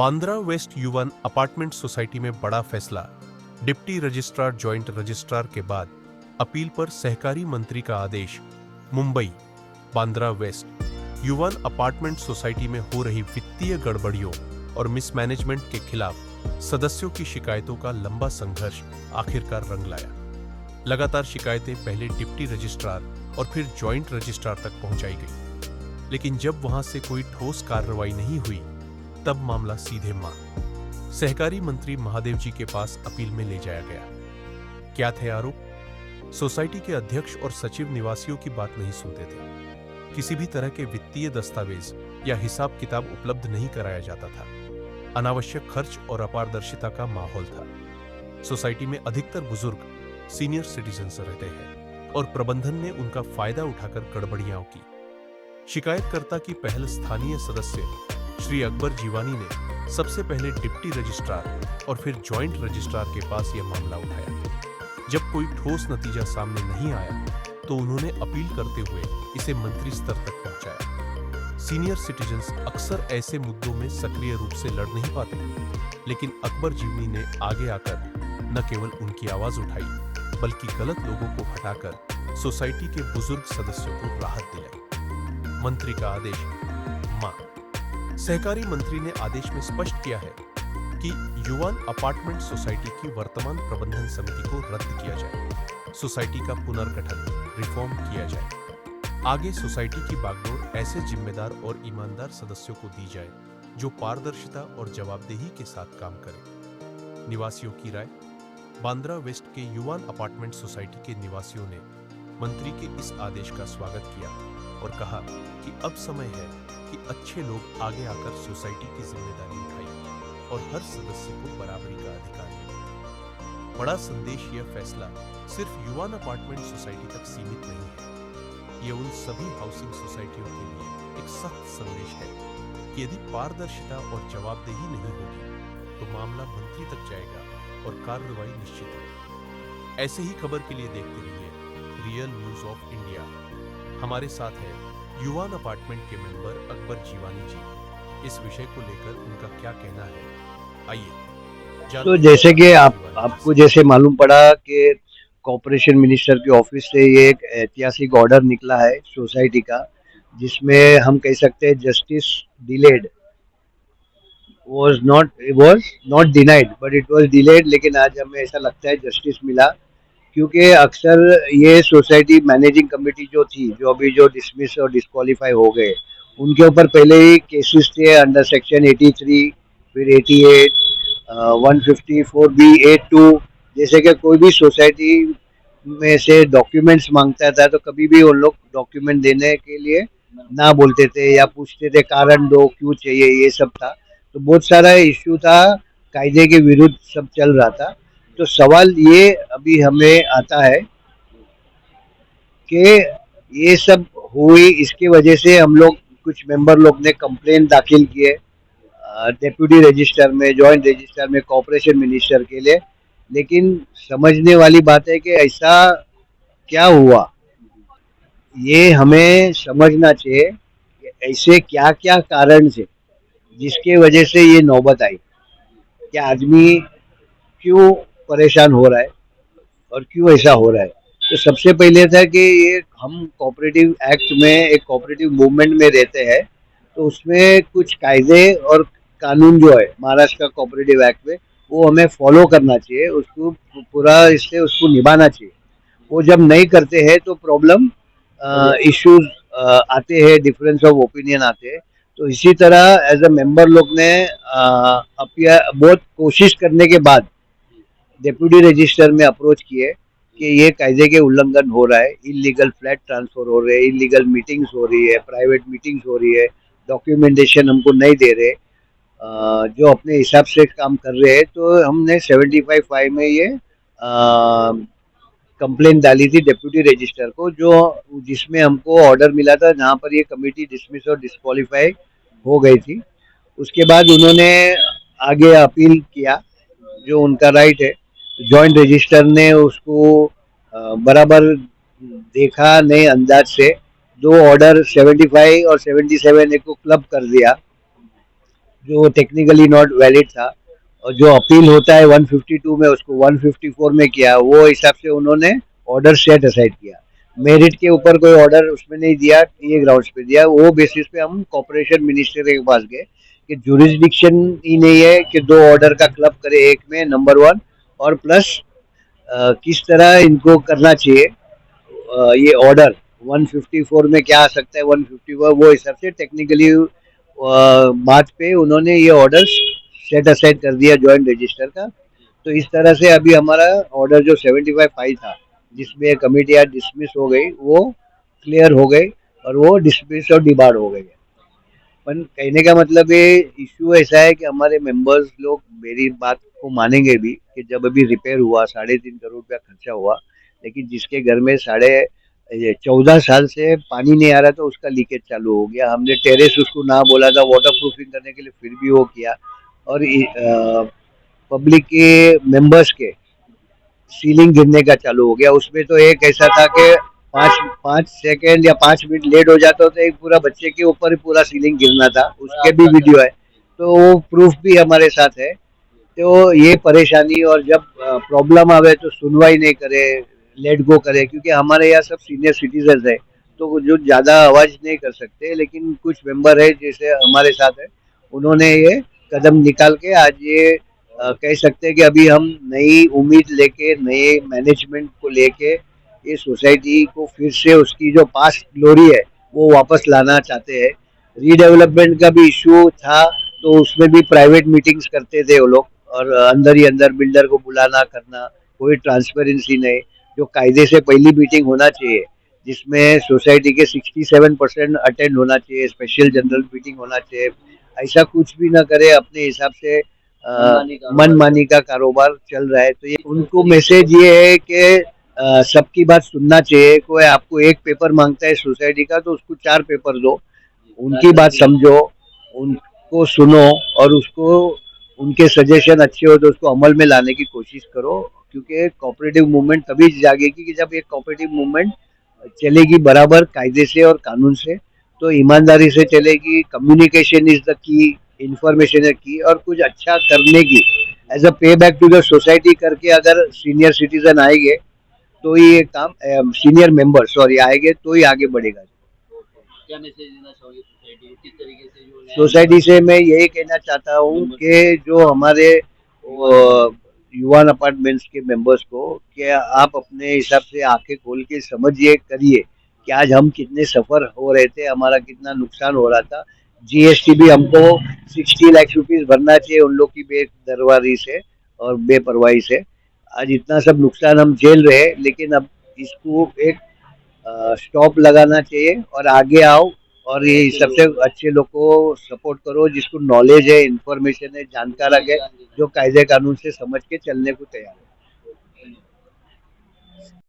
Bandra west U1 apartment society में बड़ा फैसला। डिप्टी रजिस्ट्रार जॉइंट रजिस्ट्रार के बाद अपील पर सहकारी मंत्री का आदेश। Mumbai Bandra west U1 apartment society में हो रही वित्तीय गड़बड़ियों और मिसमैनेजमेंट के खिलाफ सदस्यों की शिकायतों का लंबा संघर्ष आखिरकार रंग लाया। लगातार शिकायतें पहले डिप्टी रजिस्ट्रार और फिर जॉइंट रजिस्ट्रार तक पहुंचाई गई, लेकिन जब वहां से कोई ठोस कार्रवाई नहीं हुई तब मामला सीधे सहकारी मंत्री महादेव जी के पास अपील में ले जाया गया। क्या थे आरोप? सोसाइटी के अध्यक्ष और सचिव निवासियों की बात नहीं सुनते थे। किसी भी तरह के वित्तीय दस्तावेज या हिसाब किताब उपलब्ध नहीं कराया जाता था। अनावश्यक खर्च और अपारदर्शिता का माहौल था। सोसाइटी में अधिकतर बुजुर्ग सीनियर सिटीजन्स रहते हैं और प्रबंधन ने उनका फायदा उठाकर गड़बड़ियां की। शिकायतकर्ता की पहल स्थानीय सदस्य श्री अकबर जीवानी ने सबसे पहले डिप्टी रजिस्ट्रार और फिर जॉइंट रजिस्ट्रार के पास यह मामला उठाया। जब कोई ठोस नतीजा सामने नहीं आया तो उन्होंने अपील करते हुए इसे मंत्री स्तर तक पहुंचाया। सीनियर सिटीजन्स अक्सर ऐसे मुद्दों में सक्रिय रूप से लड़ नहीं पाते, लेकिन अकबर जीवनी ने आगे आकर न केवल उनकी आवाज उठाई बल्कि गलत लोगों को हटाकर सोसाइटी के बुजुर्ग सदस्यों को राहत दिलाई। मंत्री का आदेश। सहकारी मंत्री ने आदेश में स्पष्ट किया है कि U1 अपार्टमेंट सोसाइटी की वर्तमान प्रबंधन समिति को रद्द किया जाए, सोसाइटी का पुनर्गठन रिफॉर्म किया जाए। आगे सोसाइटी की बागडोर ऐसे जिम्मेदार और ईमानदार सदस्यों को दी जाए जो पारदर्शिता और जवाबदेही के साथ काम करें। निवासियों की राय। बांद्रा वेस्ट के U1 अपार्टमेंट सोसाइटी के निवासियों ने मंत्री के इस आदेश का स्वागत किया और कहा कि अब समय है कि अच्छे लोग आगे आकर सोसाइटी की जिम्मेदारी उठाएं और हर सदस्य को बराबरी का अधिकार मिले। बड़ा संदेश। यह फैसला सिर्फ U1 अपार्टमेंट सोसाइटी तक सीमित नहीं है, यह उन सभी हाउसिंग सोसाइटियों के लिए एक सख्त संदेश है कि यदि पारदर्शिता और जवाबदेही नहीं होगी तो मामला मंत्री तक जाएगा और कार्रवाई निश्चित है। ऐसे ही खबर के लिए देखते रहिए रियल न्यूज ऑफ इंडिया। हमारे साथ है U1 अपार्टमेंट के मेंबर अकबर जीवानी जी। इस विषय को लेकर उनका क्या कहना है, आइए। तो जैसे कि आपको जैसे मालूम पड़ा कि कॉर्पोरेशन मिनिस्टर के ऑफिस से ये एक ऐतिहासिक ऑर्डर निकला है सोसाइटी का, जिसमें हम कह सकते हैं justice delayed was not denied but it was delayed। लेकिन आज हमें ऐसा लगता है जस्टिस मिला, क्योंकि अक्सर ये सोसाइटी मैनेजिंग कमेटी जो थी, जो अभी जो डिसमिस और डिस्क्वालीफाई हो गए, उनके ऊपर पहले ही केसेस थे अंडर सेक्शन 83, फिर 88, 154B82। जैसे कि कोई भी सोसाइटी में से डॉक्यूमेंट्स मांगता था तो कभी भी उन लोग डॉक्यूमेंट देने के लिए ना बोलते थे या पूछते थे कारण दो, क्यों चाहिए, ये सब था। तो बहुत सारा इश्यू था, कायदे के विरुद्ध सब चल रहा था। तो सवाल ये अभी हमें आता है कि ये सब हुई, इसकी वजह से हम लोग कुछ मेंबर लोग ने कंप्लेंट दाखिल किए डेप्यूटी रजिस्टर में, जॉइंट रजिस्टर में, कॉर्पोरेशन मिनिस्टर के लिए। लेकिन समझने वाली बात है कि ऐसा क्या हुआ, ये हमें समझना चाहिए कि ऐसे क्या क्या कारण थे जिसके वजह से ये नौबत आई, कि आदमी क्यों परेशान हो रहा है और क्यों ऐसा हो रहा है। तो सबसे पहले था कि ये हम कोऑपरेटिव एक्ट में, एक कोऑपरेटिव मूवमेंट में रहते हैं, तो उसमें कुछ कायदे और कानून जो है महाराष्ट्र का कोऑपरेटिव एक्ट में, वो हमें फॉलो करना चाहिए, उसको पूरा इससे उसको निभाना चाहिए। वो जब नहीं करते हैं तो प्रॉब्लम इश्यूज आते हैं, डिफरेंस ऑफ ओपिनियन आते हैं। तो इसी तरह एज अ मेंबर लोग ने बहुत कोशिश करने के बाद डेप्यूटी रजिस्टर में अप्रोच किए कि ये कायदे के उल्लंघन हो रहा है, इलीगल फ्लैट ट्रांसफर हो रहे हैं, इलीगल मीटिंग्स हो रही है, प्राइवेट मीटिंग्स हो रही है, डॉक्यूमेंटेशन हमको नहीं दे रहे, जो अपने हिसाब से काम कर रहे हैं। तो हमने 75(5) में ये कंप्लेंट डाली थी डेप्यूटी रजिस्टर को, जो जिसमें हमको ऑर्डर मिला था जहाँ पर ये कमेटी डिसमिस और डिस्क्वालीफाई हो गई थी। उसके बाद उन्होंने आगे अपील किया, जो उनका राइट है। जॉइंट रजिस्टर ने उसको बराबर देखा नए अंदाज से, दो ऑर्डर 75 और 77 को क्लब कर दिया। जो टेक्निकली नॉट वैलिड था, और जो अपील होता है 152 में उसको 154 में किया, वो हिसाब से उन्होंने ऑर्डर सेट असाइड किया। मेरिट के ऊपर कोई ऑर्डर उसमें नहीं दिया, ये ग्राउंड्स पे दिया, वो बेसिस पे हम कॉर्पोरेशन मिनिस्टर के पास गए कि जुरिस्डिक्शन ही नहीं है कि दो ऑर्डर का क्लब करे एक में, नंबर वन, और प्लस किस तरह इनको करना चाहिए। ये ऑर्डर 154 में क्या आ सकता है, 154 वो हिसाब से टेक्निकली बात पे उन्होंने ये ऑर्डर सेट असाइड कर दिया जॉइंट रजिस्टर का। तो इस तरह से अभी हमारा ऑर्डर जो 75 फाइल था, जिसमें कमेटियाँ डिसमिस हो गई, वो क्लियर हो गई और वो डिसमिस और डिबार हो गई। पर कहने का मतलब ये इश्यू ऐसा है कि हमारे मेंबर्स लोग मेरी बात को मानेंगे भी कि जब अभी रिपेयर हुआ 3.5 करोड़ रुपया खर्चा हुआ, लेकिन जिसके घर में 14 साल से पानी नहीं आ रहा था उसका लीकेज चालू हो गया। हमने टेरेस उसको ना बोला था वाटर प्रूफिंग करने के लिए, फिर भी वो किया। और पब्लिक के मेंबर्स के सीलिंग गिरने का चालू हो गया। उसमें तो एक ऐसा था कि 5 सेकेंड या 5 मिनट लेट हो जाता तो एक पूरा बच्चे के ऊपर ही पूरा सीलिंग गिरना था, उसके भी वीडियो है, तो वो प्रूफ भी हमारे साथ है। तो ये परेशानी, और जब प्रॉब्लम आवे तो सुनवाई नहीं करे, लेट गो करे, क्योंकि हमारे यहाँ सब सीनियर सिटीजन है, तो वो जो ज़्यादा आवाज़ नहीं कर सकते, लेकिन कुछ मेंबर है जैसे हमारे साथ है, उन्होंने ये कदम निकाल के आज ये कह सकते हैं कि अभी हम नई उम्मीद लेके, नए मैनेजमेंट को लेके ये सोसाइटी को फिर से उसकी जो पास्ट ग्लोरी है वो वापस लाना चाहते हैं। रीडेवलपमेंट का भी इशू था, तो उसमें भी प्राइवेट मीटिंग्स करते थे वो लोग, और अंदर ही अंदर बिल्डर को बुलाना करना, कोई ट्रांसपेरेंसी नहीं। जो कायदे से पहली मीटिंग होना चाहिए, जिसमें सोसाइटी के 67% अटेंड होना चाहिए, स्पेशल जनरल मीटिंग होना चाहिए, ऐसा कुछ भी ना करे, अपने हिसाब से मनमानी का कारोबार चल रहा है। तो ये उनको मैसेज ये है कि सबकी बात सुनना चाहिए। कोई आपको एक पेपर मांगता है सोसाइटी का तो उसको 4 पेपर दो, उनकी बात समझो, उनको सुनो, और उसको उनके सजेशन अच्छे हो तो उसको अमल में लाने की कोशिश करो। क्योंकि कोऑपरेटिव मूवमेंट तभी जागेगी कि जब एक कोऑपरेटिव मूवमेंट चलेगी बराबर कायदे से और कानून से, तो ईमानदारी से चलेगी। Communication is the key, information है की, और कुछ अच्छा करने की एज अ पे बैक टू द सोसाइटी करके अगर सीनियर सिटीजन आएंगे तो ही ये काम, सीनियर मेंबर सॉरी आएंगे तो ही आगे बढ़ेगा। क्या मैसेज देना चाहोगे सोसाइटी को, किस तरीके से जो सोसाइटी से मैं यही कहना चाहता हूँ कि जो हमारे युवान अपार्टमेंट्स के मेंबर्स को, कि आप अपने हिसाब से आंखें खोल के समझिए, करिए कि आज हम कितने सफर हो रहे थे, हमारा कितना नुकसान हो रहा था। जीएसटी भी हमको 60 लाख रुपीज भरना चाहिए उन लोग की बेदरवारी से और बेपरवाही से। आज इतना सब नुकसान हम झेल रहे हैं, लेकिन अब इसको एक स्टॉप लगाना चाहिए और आगे आओ, और ये सबसे अच्छे लोग को सपोर्ट करो, जिसको नॉलेज है, इंफॉर्मेशन है, जानकार है, जो कायदे कानून से समझ के चलने को तैयार है।